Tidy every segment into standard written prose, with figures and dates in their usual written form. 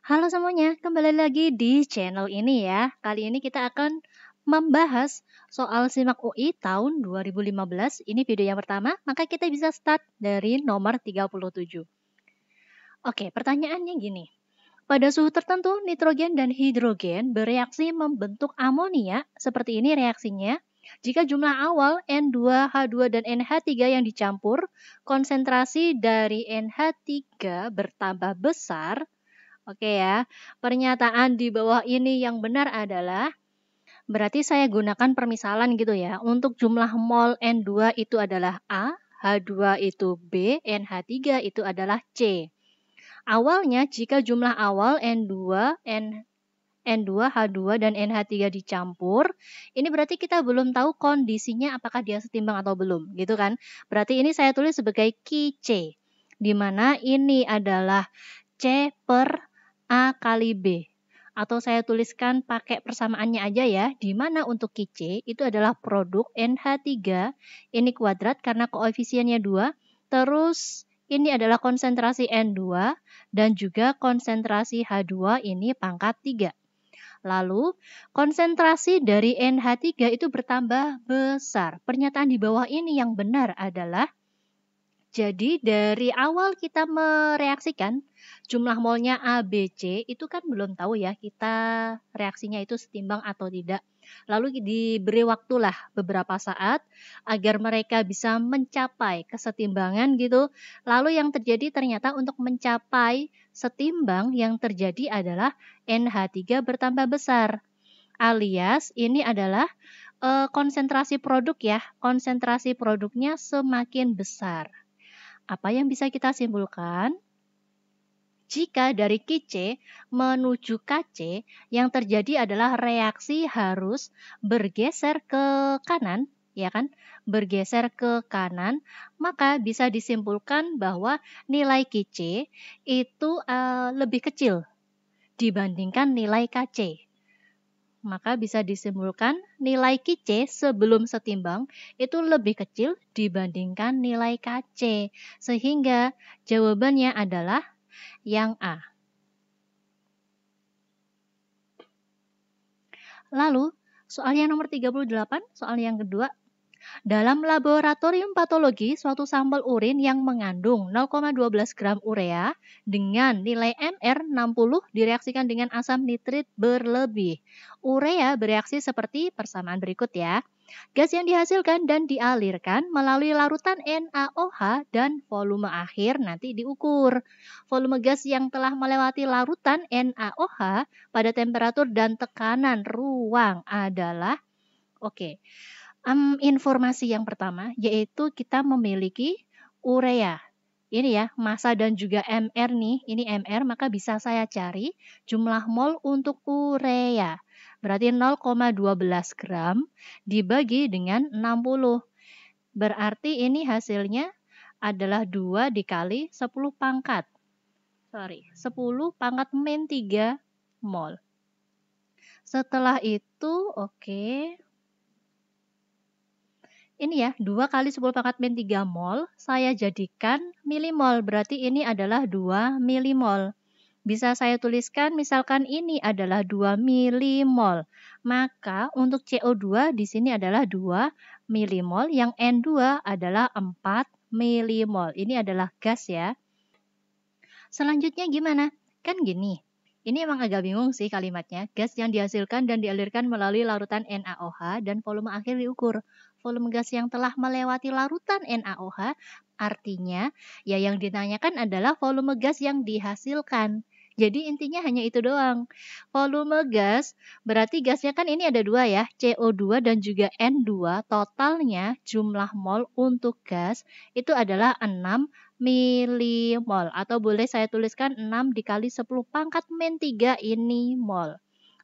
Halo semuanya, kembali lagi di channel ini ya. Kali ini kita akan membahas soal SIMAK UI tahun 2015. Ini video yang pertama, maka kita bisa start dari nomor 37. Oke, pertanyaannya gini. Pada suhu tertentu, nitrogen dan hidrogen bereaksi membentuk amonia. Seperti ini reaksinya. Jika jumlah awal N2H2 dan NH3 yang dicampur, konsentrasi dari NH3 bertambah besar. Oke ya, pernyataan di bawah ini yang benar adalah, berarti saya gunakan permisalan gitu ya. Untuk jumlah mol N2 itu adalah A, H2 itu B, NH3 itu adalah C. Awalnya jika jumlah awal N2, H2, dan NH3 dicampur, ini berarti kita belum tahu kondisinya apakah dia setimbang atau belum, gitu kan. Berarti ini saya tulis sebagai Ki-C, di mana ini adalah C per A kali B. Atau saya tuliskan pakai persamaannya aja ya, di mana untuk Ki-C itu adalah produk NH3, ini kuadrat karena koefisiennya 2, terus ini adalah konsentrasi N2, dan juga konsentrasi H2 ini pangkat 3. Lalu, konsentrasi dari NH3 itu bertambah besar. Pernyataan di bawah ini yang benar adalah, jadi dari awal kita mereaksikan jumlah molnya A, B, C itu kan belum tahu ya kita reaksinya itu setimbang atau tidak. Lalu diberi waktulah beberapa saat agar mereka bisa mencapai kesetimbangan gitu. Lalu yang terjadi ternyata untuk mencapai setimbang yang terjadi adalah NH3 bertambah besar. Alias ini adalah konsentrasi produk ya. Konsentrasi produknya semakin besar. Apa yang bisa kita simpulkan? Jika dari Ki-C menuju Kc, yang terjadi adalah reaksi harus bergeser ke kanan, ya kan? Bergeser ke kanan, maka bisa disimpulkan bahwa nilai Ki-C itu lebih kecil dibandingkan nilai Kc. Maka bisa disimpulkan nilai Ki-C sebelum setimbang itu lebih kecil dibandingkan nilai Kc. Sehingga jawabannya adalah yang A. Lalu, soal yang nomor 38, soal yang kedua. Dalam laboratorium patologi, suatu sampel urin yang mengandung 0,12 gram urea dengan nilai MR 60 direaksikan dengan asam nitrit berlebih. Urea bereaksi seperti persamaan berikut ya. Gas yang dihasilkan dan dialirkan melalui larutan NaOH dan volume akhir nanti diukur. Volume gas yang telah melewati larutan NaOH pada temperatur dan tekanan ruang adalah, informasi yang pertama yaitu kita memiliki urea. Ini ya, massa dan juga MR nih, ini MR, maka bisa saya cari jumlah mol untuk urea. Berarti 0,12 gram dibagi dengan 60. Berarti ini hasilnya adalah 2 dikali 10 pangkat. 10 pangkat min 3 mol. Setelah itu, ini ya, 2 kali 10 pangkat min 3 mol, saya jadikan milimol, berarti ini adalah 2 milimol. Bisa saya tuliskan, misalkan ini adalah 2 milimol. Maka untuk CO2 di sini adalah 2 milimol, yang N2 adalah 4 milimol. Ini adalah gas ya. Selanjutnya gimana? Kan gini. Ini emang agak bingung sih kalimatnya. Gas yang dihasilkan dan dialirkan melalui larutan NaOH dan volume akhir diukur. Volume gas yang telah melewati larutan NaOH artinya ya yang ditanyakan adalah volume gas yang dihasilkan. Jadi intinya hanya itu doang. Volume gas berarti gasnya kan ini ada 2 ya, CO2 dan juga N2. Totalnya jumlah mol untuk gas itu adalah 6 milimol, atau boleh saya tuliskan 6 dikali 10 pangkat min 3 ini mol.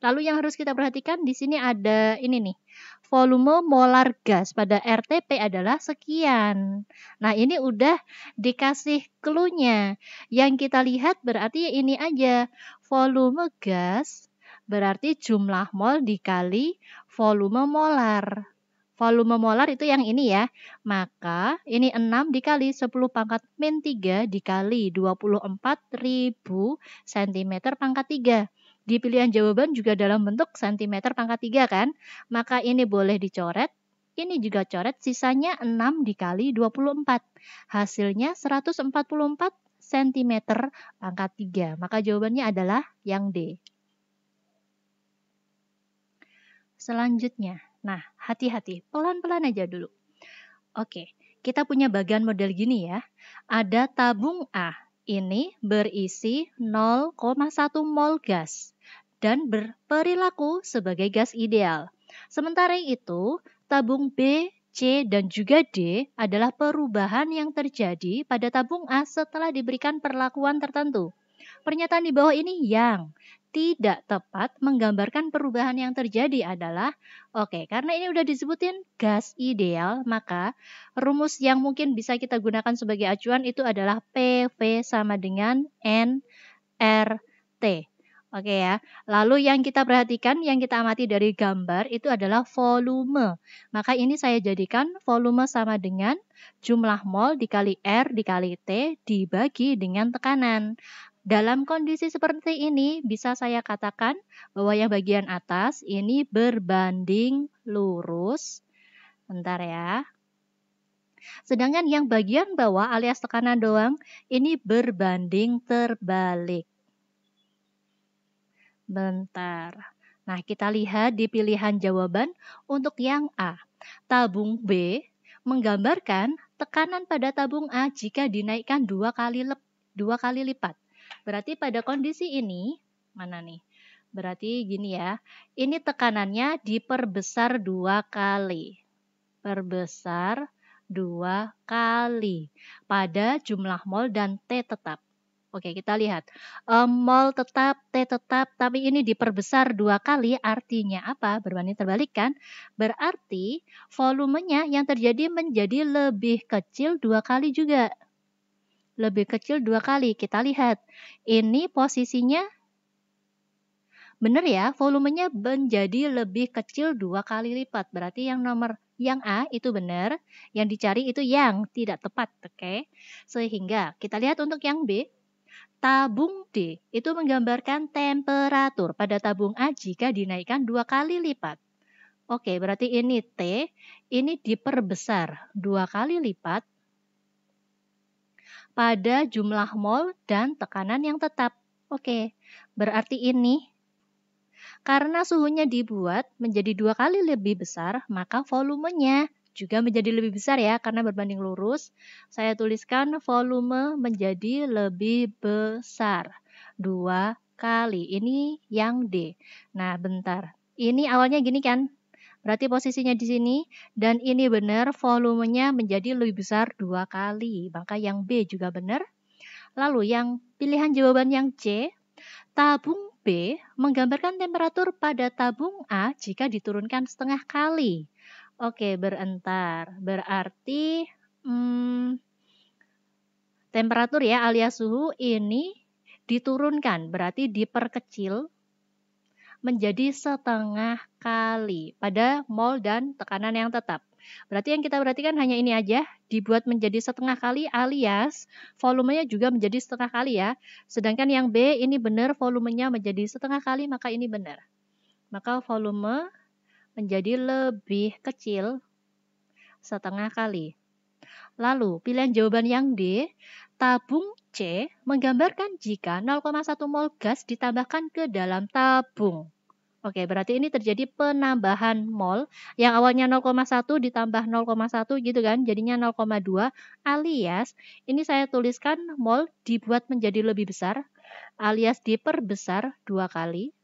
Lalu yang harus kita perhatikan di sini ada ini nih. Volume molar gas pada RTP adalah sekian. Nah, ini udah dikasih clue-nya. Yang kita lihat berarti ini aja. Volume gas berarti jumlah mol dikali volume molar. Volume molar itu yang ini ya. Maka ini 6 dikali 10 pangkat min 3 dikali 24.000 cm pangkat 3. Di pilihan jawaban juga dalam bentuk cm pangkat 3 kan? Maka ini boleh dicoret. Ini juga coret, sisanya 6 dikali 24. Hasilnya 144 cm pangkat 3. Maka jawabannya adalah yang D. Selanjutnya, nah hati-hati, pelan-pelan aja dulu. Oke, kita punya bagian model gini ya. Ada tabung A, ini berisi 0,1 mol gas dan berperilaku sebagai gas ideal. Sementara itu, tabung B, C, dan juga D adalah perubahan yang terjadi pada tabung A setelah diberikan perlakuan tertentu. Pernyataan di bawah ini yang tidak tepat menggambarkan perubahan yang terjadi adalah, oke, karena ini udah disebutin gas ideal, maka rumus yang mungkin bisa kita gunakan sebagai acuan itu adalah PV sama dengan nRT. Oke ya. Lalu yang kita perhatikan, yang kita amati dari gambar itu adalah volume. Maka ini saya jadikan volume sama dengan jumlah mol dikali R dikali T dibagi dengan tekanan. Dalam kondisi seperti ini bisa saya katakan bahwa yang bagian atas ini berbanding lurus. Bentar ya. Sedangkan yang bagian bawah alias tekanan doang ini berbanding terbalik. Bentar. Nah, kita lihat di pilihan jawaban untuk yang A. Tabung B menggambarkan tekanan pada tabung A jika dinaikkan dua kali lipat. Berarti pada kondisi ini, mana nih? Berarti gini ya, ini tekanannya diperbesar 2 kali. Perbesar 2 kali pada jumlah mol dan T tetap. Oke, kita lihat. Mol tetap, T tetap, tapi ini diperbesar 2 kali, artinya apa? Berbanding terbalik kan? Berarti volumenya yang terjadi menjadi lebih kecil 2 kali juga. Lebih kecil 2 kali. Kita lihat. Ini posisinya benar ya, volumenya menjadi lebih kecil 2 kali lipat. Berarti yang A itu benar, yang dicari itu yang tidak tepat, oke? Sehingga kita lihat untuk yang B. Tabung D itu menggambarkan temperatur pada tabung A jika dinaikkan 2 kali lipat. Oke, berarti ini T, ini diperbesar 2 kali lipat pada jumlah mol dan tekanan yang tetap. Oke, berarti ini karena suhunya dibuat menjadi 2 kali lebih besar, maka volumenya juga menjadi lebih besar ya, karena berbanding lurus. Saya tuliskan volume menjadi lebih besar. 2 kali. Ini yang D. Nah, bentar. Ini awalnya gini kan? Berarti posisinya di sini. Dan ini benar, volumenya menjadi lebih besar 2 kali. Maka yang B juga benar. Lalu yang pilihan jawaban yang C, tabung B menggambarkan temperatur pada tabung A jika diturunkan setengah kali. Oke, berentar. Berarti temperatur ya alias suhu ini diturunkan. Berarti diperkecil menjadi setengah kali pada mol dan tekanan yang tetap. Berarti yang kita perhatikan hanya ini aja, dibuat menjadi setengah kali alias volumenya juga menjadi setengah kali ya. Sedangkan yang B ini benar volumenya menjadi setengah kali, maka ini benar. Maka volume menjadi lebih kecil setengah kali. Lalu pilihan jawaban yang D, tabung C menggambarkan jika 0,1 mol gas ditambahkan ke dalam tabung. Oke, berarti ini terjadi penambahan mol yang awalnya 0,1 ditambah 0,1 gitu kan, jadinya 0,2 alias ini saya tuliskan mol dibuat menjadi lebih besar alias diperbesar 2 kali.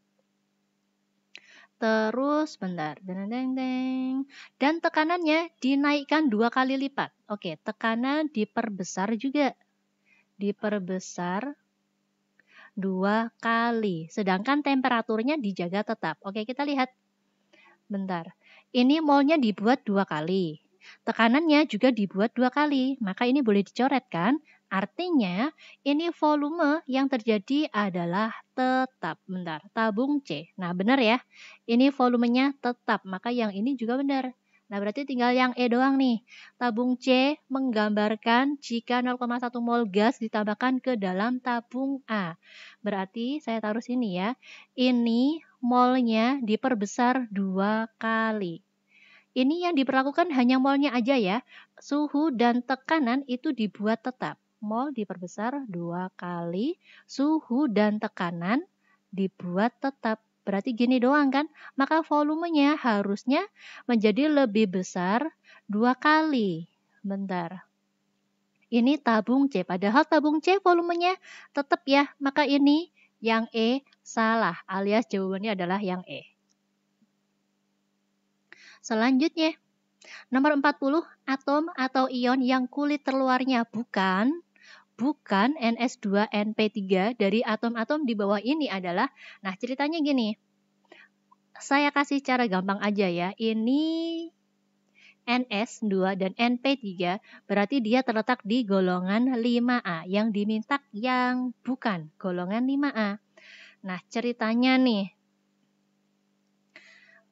Terus bentar, dan tekanannya dinaikkan 2 kali lipat. Oke, tekanan diperbesar juga. Diperbesar 2 kali. Sedangkan temperaturnya dijaga tetap. Oke, kita lihat. Bentar. Ini molnya dibuat 2 kali. Tekanannya juga dibuat 2 kali. Maka ini boleh dicoret kan? Artinya ini volume yang terjadi adalah tetap. Bentar, tabung C. Nah benar ya. Ini volumenya tetap. Maka yang ini juga benar. Nah, berarti tinggal yang E doang nih. Tabung C menggambarkan jika 0,1 mol gas ditambahkan ke dalam tabung A. Berarti saya taruh sini ya. Ini molnya diperbesar 2 kali. Ini yang diperlakukan hanya molnya aja ya. Suhu dan tekanan itu dibuat tetap. Mol diperbesar 2 kali, suhu dan tekanan dibuat tetap. Berarti gini doang kan? Maka volumenya harusnya menjadi lebih besar 2 kali. Bentar. Ini tabung C. Padahal tabung C volumenya tetap ya. Maka ini yang E salah. Alias jawabannya adalah yang E. Selanjutnya. Nomor 40, atom atau ion yang kulit terluarnya bukan NS2NP3 dari atom-atom di bawah ini adalah, nah ceritanya gini, saya kasih cara gampang aja ya, ini NS2 dan NP3 berarti dia terletak di golongan 5A, yang diminta yang bukan golongan 5A. Nah ceritanya nih,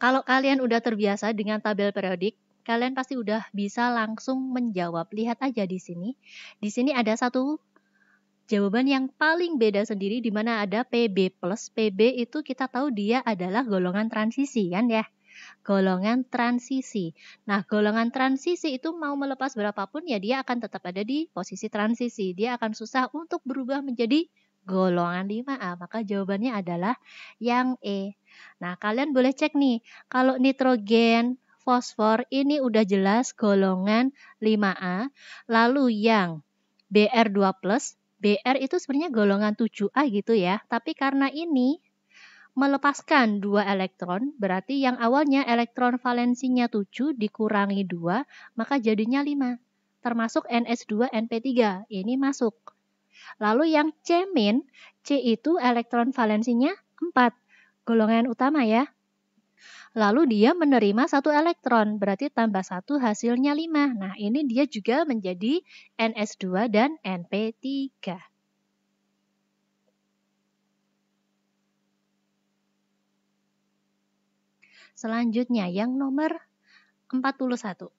kalau kalian udah terbiasa dengan tabel periodik, kalian pasti udah bisa langsung menjawab. Lihat aja di sini. Di sini ada satu jawaban yang paling beda sendiri di mana ada PB+. PB itu kita tahu dia adalah golongan transisi kan ya. Golongan transisi. Nah, golongan transisi itu mau melepas berapapun ya dia akan tetap ada di posisi transisi. Dia akan susah untuk berubah menjadi golongan 5A. Maka jawabannya adalah yang E. Nah, kalian boleh cek nih. Kalau nitrogen, fosfor ini udah jelas golongan 5A. Lalu yang Br2+, Br itu sebenarnya golongan 7A gitu ya. Tapi karena ini melepaskan 2 elektron, berarti yang awalnya elektron valensinya 7 dikurangi 2, maka jadinya 5. Termasuk NS2NP3, ini masuk. Lalu yang C-, C itu elektron valensinya 4, golongan utama ya. Lalu dia menerima 1 elektron, berarti tambah 1 hasilnya 5. Nah, ini dia juga menjadi NS2 dan NP3. Selanjutnya yang nomor 41.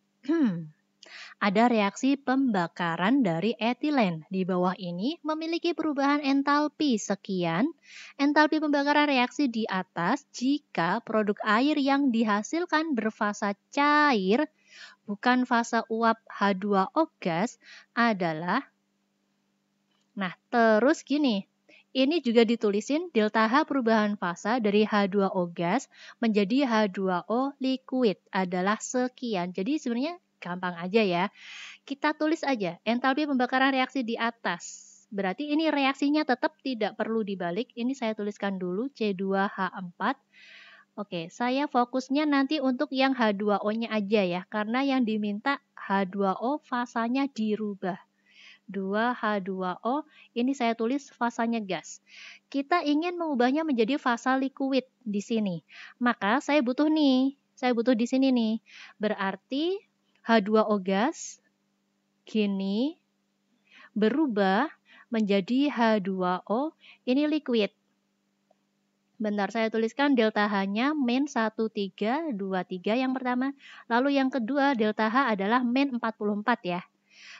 Ada reaksi pembakaran dari etilen. Di bawah ini memiliki perubahan entalpi sekian. Entalpi pembakaran reaksi di atas jika produk air yang dihasilkan berfasa cair, bukan fasa uap H2O gas, adalah. Nah, terus gini. Ini juga ditulisin delta H perubahan fasa dari H2O gas menjadi H2O liquid adalah sekian. Jadi sebenarnya gampang aja ya. Kita tulis aja entalpi pembakaran reaksi di atas. Berarti ini reaksinya tetap tidak perlu dibalik. Ini saya tuliskan dulu C2H4. Oke, saya fokusnya nanti untuk yang H2O-nya aja ya. Karena yang diminta H2O fasanya dirubah. 2H2O, ini saya tulis fasanya gas. Kita ingin mengubahnya menjadi fasa liquid di sini. Maka saya butuh di sini nih. Berarti H2O gas gini berubah menjadi H2O, ini liquid. Bentar, saya tuliskan delta H-nya min 1323 yang pertama. Lalu yang kedua delta H adalah min 44 ya.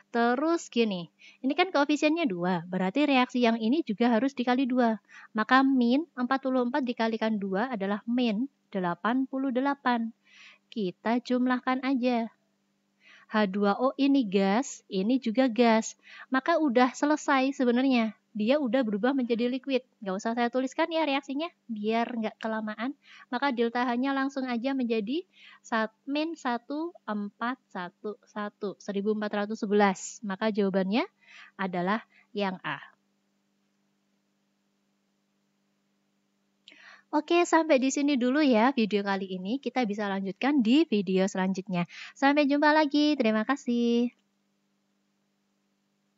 Terus gini, ini kan koefisiennya 2, berarti reaksi yang ini juga harus dikali 2. Maka min 44 dikalikan 2 adalah min 88. Kita jumlahkan aja. H2O ini gas, ini juga gas. Maka udah selesai sebenarnya. Dia udah berubah menjadi liquid. Nggak usah saya tuliskan ya reaksinya, biar nggak kelamaan. Maka delta H-nya langsung aja menjadi min 1411. Maka jawabannya adalah yang A. Oke, sampai di sini dulu ya video kali ini. Kita bisa lanjutkan di video selanjutnya. Sampai jumpa lagi. Terima kasih.